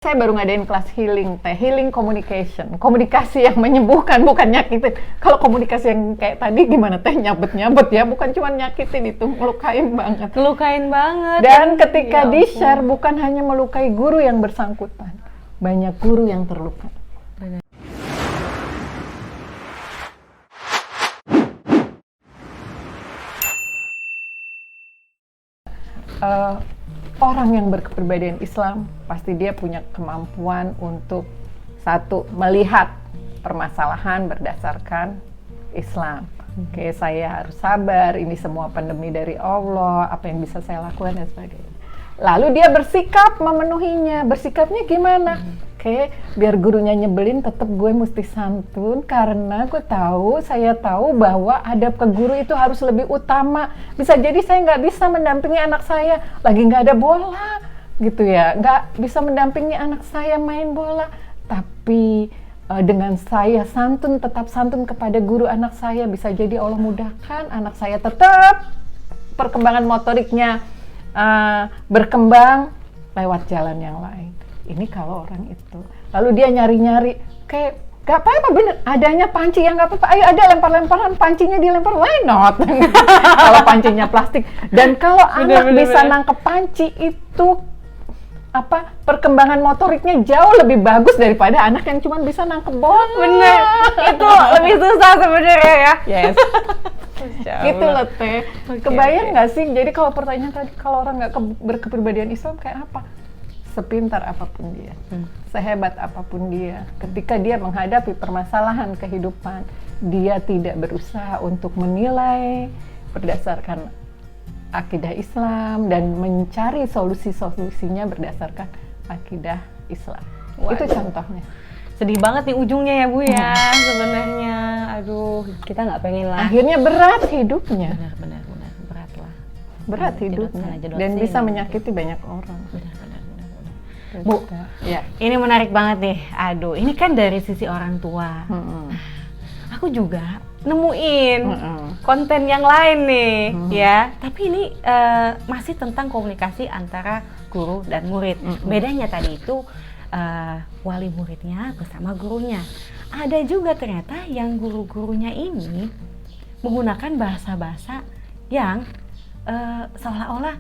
Saya baru ngadain kelas healing communication, komunikasi yang menyembuhkan, bukan nyakitin. Kalau komunikasi yang kayak tadi gimana teh, nyabet ya, bukan cuma nyakitin, itu melukain banget. Melukain banget. Dan ketika di-share bukan hanya melukai guru yang bersangkutan, banyak guru yang terluka. Benar. Orang yang berkepribadian Islam pasti dia punya kemampuan untuk satu, melihat permasalahan berdasarkan Islam. Oke, saya harus sabar, ini semua pandemi dari Allah, apa yang bisa saya lakukan dan sebagainya. Lalu dia bersikap memenuhinya. Bersikapnya gimana? Oke, biar gurunya nyebelin tetap gue mesti santun karena saya tahu bahwa adab ke guru itu harus lebih utama. Bisa jadi saya nggak bisa mendampingi anak saya lagi nggak ada bola gitu ya, nggak bisa mendampingi anak saya main bola, tapi dengan saya tetap santun kepada guru anak saya, bisa jadi Allah mudahkan anak saya tetap perkembangan motoriknya berkembang lewat jalan yang lain. Ini kalau orang itu, lalu dia nyari-nyari, kayak gak apa-apa bener, adanya panci yang gak apa-apa, ayo ada lempar-lemparan, pancinya dilempar, why not? Kalau pancinya plastik. Dan kalau anak bisa nangkep panci itu, perkembangan motoriknya jauh lebih bagus daripada anak yang cuma bisa nangkep bola. Bener, itu lebih susah sebenarnya ya. Yes. Gitu loh Teh. Kebayang nggak sih? Jadi kalau pertanyaan tadi, kalau orang nggak berkepribadian Islam kayak apa? Sepintar apapun dia, sehebat apapun dia, ketika dia menghadapi permasalahan kehidupan, dia tidak berusaha untuk menilai berdasarkan akidah Islam dan mencari solusi-solusinya berdasarkan akidah Islam. Waduh. Itu contohnya. Sedih banget nih ujungnya ya Bu ya, sebenarnya. Aduh, kita nggak pengen lah. Akhirnya berat hidupnya. Benar, berat lah. Berat hidupnya dan bisa menyakiti banyak orang. Benar. Bu, ya. Ini menarik banget nih. Aduh, ini kan dari sisi orang tua. Aku juga nemuin konten yang lain nih, ya. Tapi ini masih tentang komunikasi antara guru dan murid. Bedanya tadi itu wali muridnya bersama gurunya. Ada juga ternyata yang guru-gurunya ini menggunakan bahasa-bahasa yang seolah-olah,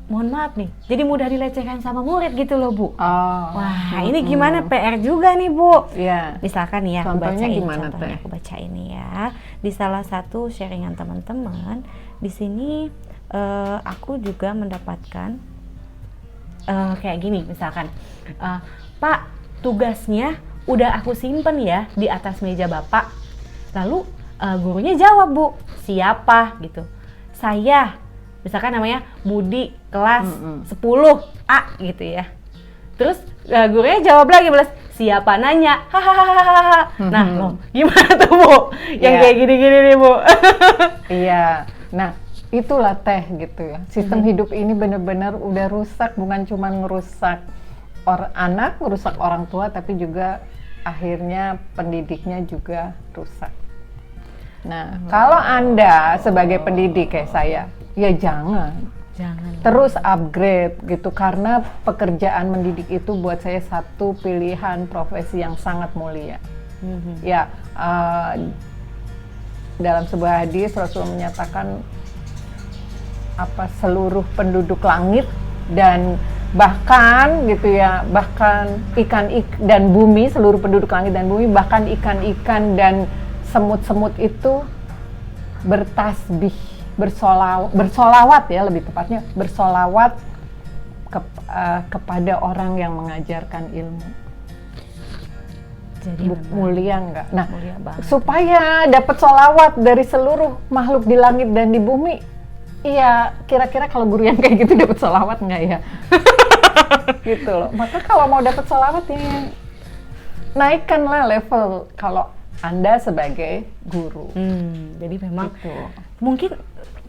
mohon maaf nih, jadi mudah dilecehkan sama murid gitu loh Bu. Wah, ini gimana PR juga nih Bu? Iya. Misalkan nih ya, contohnya aku bacain nih ya. Di salah satu sharingan teman-teman, di sini aku juga mendapatkan kayak gini, misalkan, Pak, tugasnya udah aku simpen ya di atas meja Bapak. Lalu gurunya jawab Bu, siapa gitu? Saya. Misalkan namanya Budi kelas 10A gitu ya. Terus gurunya jawab lagi balas, siapa nanya? Hahaha. Nah, loh, gimana tuh Bu? Yang kayak gini-gini nih Bu. Iya. Nah, itulah Teh gitu ya. Sistem hidup ini benar-benar udah rusak, bukan cuma ngerusak anak, ngerusak orang tua, tapi juga akhirnya pendidiknya juga rusak. Nah, kalau Anda sebagai pendidik kayak saya, ya jangan terus upgrade gitu, karena pekerjaan mendidik itu buat saya satu pilihan profesi yang sangat mulia. Ya, dalam sebuah hadis Rasul menyatakan seluruh penduduk langit dan bahkan gitu ya, bahkan ikan dan bumi, seluruh penduduk langit dan bumi, bahkan ikan-ikan dan semut-semut itu bertasbih, bersolawat ya, lebih tepatnya bersolawat kepada orang yang mengajarkan ilmu. Jadi mulia nggak? Nah, mulia supaya dapat solawat dari seluruh makhluk di langit dan di bumi, iya, kira-kira kalau guru yang kayak gitu dapat solawat nggak ya? Gitu loh. Maka kalau mau dapat solawat ya naikkanlah level kalau Anda sebagai guru. Jadi memang gitu. Mungkin,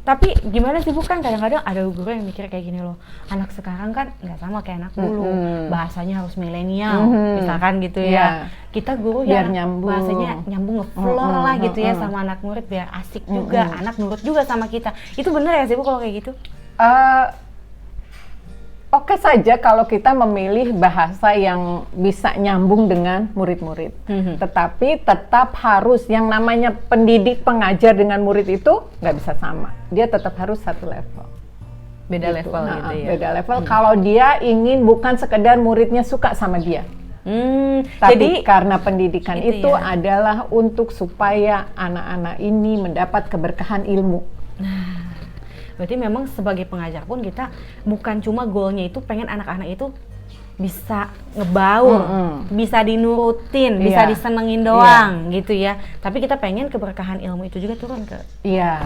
tapi gimana sih bukan kadang-kadang ada guru yang mikir kayak gini loh, anak sekarang kan nggak sama kayak anak dulu, bahasanya harus milenial, misalkan gitu ya. Kita guru biar ya nyambung. bahasanya nyambung, ngeflow lah gitu ya sama anak murid, biar asik juga, anak nurut juga sama kita. Itu bener ya sih Bu kalau kayak gitu? oke saja kalau kita memilih bahasa yang bisa nyambung dengan murid-murid. Tetapi tetap harus yang namanya pendidik, pengajar dengan murid itu nggak bisa sama. Dia tetap harus satu level. Beda level gitu ya. Beda level. Kalau dia ingin bukan sekedar muridnya suka sama dia. Tapi Jadi karena pendidikan itu ya. adalah untuk supaya anak-anak ini mendapat keberkahan ilmu. Berarti memang sebagai pengajar pun kita bukan cuma goalnya itu pengen anak-anak itu bisa ngebaur, bisa dinurutin, bisa disenengin doang gitu ya. Tapi kita pengen keberkahan ilmu itu juga turun ke. Iya.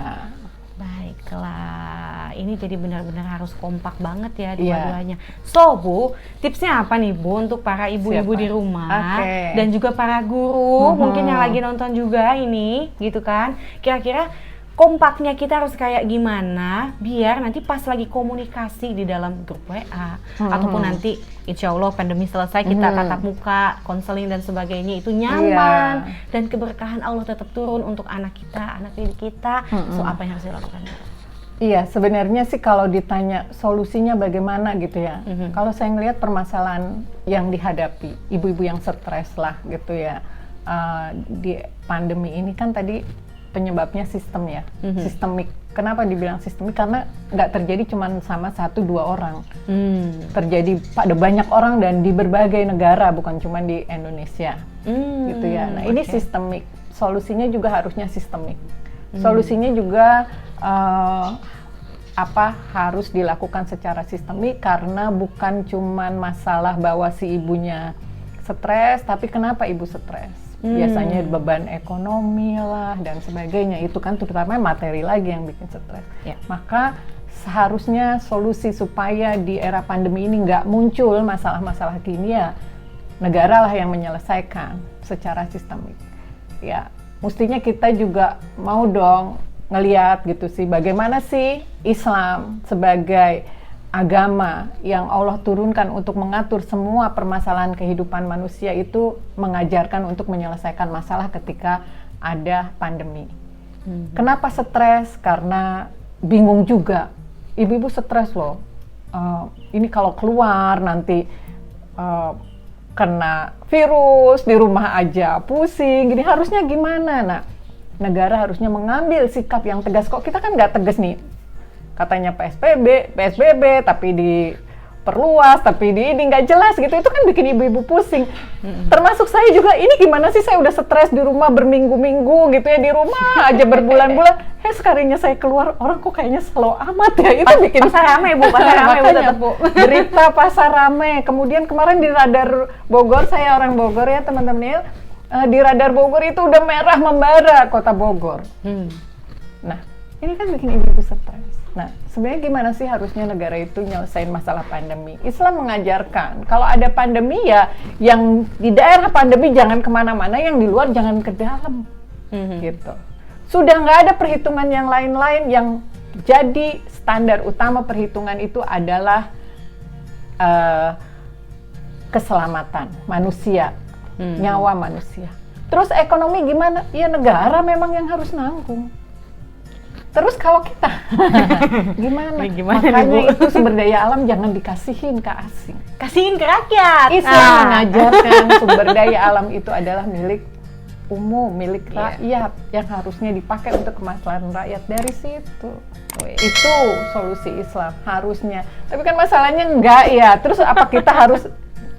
Baiklah, ini jadi benar-benar harus kompak banget ya dua-duanya. So Bu, tipsnya apa nih Bu untuk para ibu-ibu di rumah dan juga para guru mungkin yang lagi nonton juga ini gitu kan. Kira-kira kompaknya kita harus kayak gimana biar nanti pas lagi komunikasi di dalam grup WA ataupun nanti insya Allah pandemi selesai kita tatap muka, konseling dan sebagainya itu nyaman dan keberkahan Allah tetap turun untuk anak kita, anak didik kita. So apa yang harus dilakukan? Iya, sebenarnya sih kalau ditanya solusinya bagaimana gitu ya. Kalau saya ngelihat permasalahan yang dihadapi ibu-ibu yang stres lah gitu ya di pandemi ini kan tadi penyebabnya sistem ya, sistemik. Kenapa dibilang sistemik? Karena nggak terjadi cuma sama 1-2 orang, terjadi pada banyak orang dan di berbagai negara, bukan cuma di Indonesia, gitu ya. Nah ini sistemik, solusinya juga harusnya sistemik. Solusinya juga harus dilakukan secara sistemik karena bukan cuma masalah bahwa si ibunya stres, tapi kenapa ibu stres? Biasanya beban ekonomi lah dan sebagainya, itu kan terutama materi lagi yang bikin stres. Maka seharusnya solusi supaya di era pandemi ini nggak muncul masalah-masalah gini ya negara lah yang menyelesaikan secara sistemik. Ya mestinya kita juga mau dong ngelihat gitu sih bagaimana sih Islam sebagai agama yang Allah turunkan untuk mengatur semua permasalahan kehidupan manusia itu mengajarkan untuk menyelesaikan masalah ketika ada pandemi. Kenapa stres? Karena bingung juga. Ibu-ibu stres loh. Ini kalau keluar nanti kena virus, di rumah aja pusing. Gini harusnya gimana? Nah, negara harusnya mengambil sikap yang tegas. Kok kita kan nggak tegas nih? Katanya PSBB, tapi diperluas, tapi di ini nggak jelas gitu, itu kan bikin ibu-ibu pusing. Termasuk saya juga, ini gimana sih saya udah stres di rumah berminggu-minggu gitu ya, di rumah aja berbulan-bulan. Sekalinya saya keluar, orang kok kayaknya slow amat ya, itu bikin pasar rame Bu, pasar rame Bu tetap Bu. Berita pasar rame, kemudian kemarin di Radar Bogor, saya orang Bogor ya teman-teman, di Radar Bogor itu udah merah membara kota Bogor. Nah, ini kan bikin ibu-ibu stres. Nah, sebenarnya gimana sih harusnya negara itu nyelesain masalah pandemi? Islam mengajarkan, kalau ada pandemi ya, yang di daerah pandemi jangan kemana-mana, yang di luar jangan ke dalam, gitu. Sudah nggak ada perhitungan yang lain-lain, yang jadi standar utama perhitungan itu adalah keselamatan manusia, nyawa manusia. Terus ekonomi gimana? Ya negara memang yang harus nanggung. Terus kalau kita gimana? Makanya itu sumber daya alam jangan dikasihin ke asing. Kasihin ke rakyat. Islam mengajarkan sumber daya alam itu adalah milik umum, milik rakyat yang harusnya dipakai untuk kemaslahatan rakyat. Dari situ. Itu solusi Islam harusnya. Tapi kan masalahnya enggak ya. Terus apa kita harus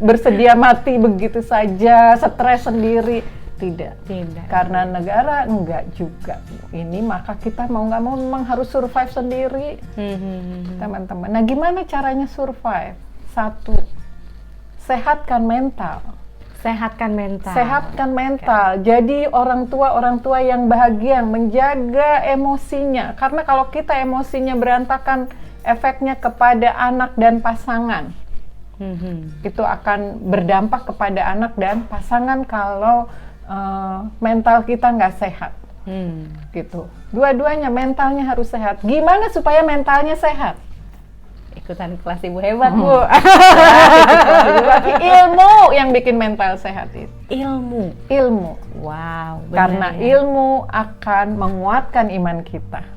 bersedia mati begitu saja, stres sendiri? Tidak. Karena negara enggak juga ini, maka kita mau nggak mau memang harus survive sendiri, teman-teman. Nah, gimana caranya survive? 1, sehatkan mental. Sehatkan mental. Sehatkan mental. Jadi orang tua yang bahagia, menjaga emosinya. Karena kalau kita emosinya berantakan, efeknya kepada anak dan pasangan. Itu akan berdampak kepada anak dan pasangan kalau mental kita nggak sehat, gitu. Dua-duanya mentalnya harus sehat. Gimana supaya mentalnya sehat? Ikutan kelas Ibu Hebat Bu. Ilmu yang bikin mental sehat itu. Ilmu. Wow. Karena ilmu akan menguatkan iman kita.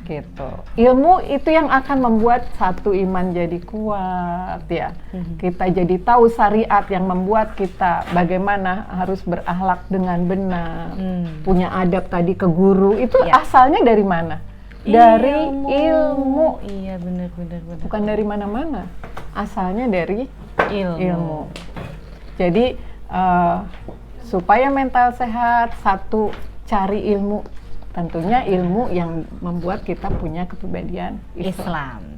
gitu. Ilmu itu yang akan membuat satu iman jadi kuat ya. Kita jadi tahu syariat yang membuat kita bagaimana harus berakhlak dengan benar. Punya adab tadi ke guru itu asalnya dari mana? Dari ilmu. Iya, benar. Bukan dari mana-mana. Asalnya dari ilmu. Jadi supaya mental sehat, satu, cari ilmu. Tentunya ilmu yang membuat kita punya kepribadian Islam.